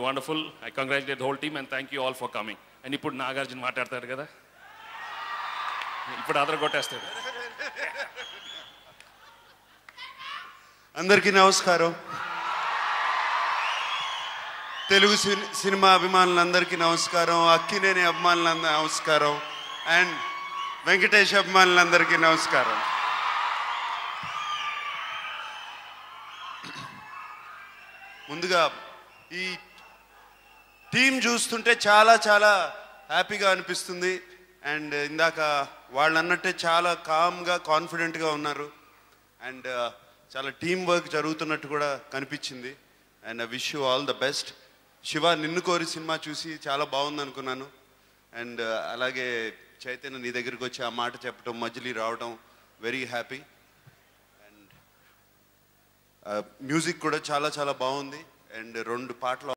Wonderful. I congratulate the whole team and thank you all for coming. And ఇప్పుడు నాగార్జున మాట్లాడతాడు కదా, ఇప్పుడు అదర కొట్టేస్తాడు. అందరికీ నమస్కారం. తెలుగు సినిమా అభిమానులందరికీ నమస్కారం. అక్కినేని అభిమానులందరికీ నమస్కారం. అండ్ వెంకటేష్ అభిమానులందరికీ నమస్కారం. ముందుగా ఈ టీం చూస్తుంటే చాలా చాలా హ్యాపీగా అనిపిస్తుంది. అండ్ ఇందాక వాళ్ళు అన్నట్టే చాలా కామ్గా కాన్ఫిడెంట్గా ఉన్నారు. అండ్ చాలా టీం వర్క్ జరుగుతున్నట్టు కూడా కనిపించింది. And I wish you all the best. Shiva, నిన్ను కోరి సినిమా చూసి చాలా బాగుంది అనుకున్నాను. అండ్ అలాగే చైతన్య నీ దగ్గరికి వచ్చి ఆ మాట చెప్పడం, మజిలీ రావడం, వెరీ హ్యాపీ. అండ్ మ్యూజిక్ కూడా చాలా చాలా బాగుంది. అండ్ 2 పాటలు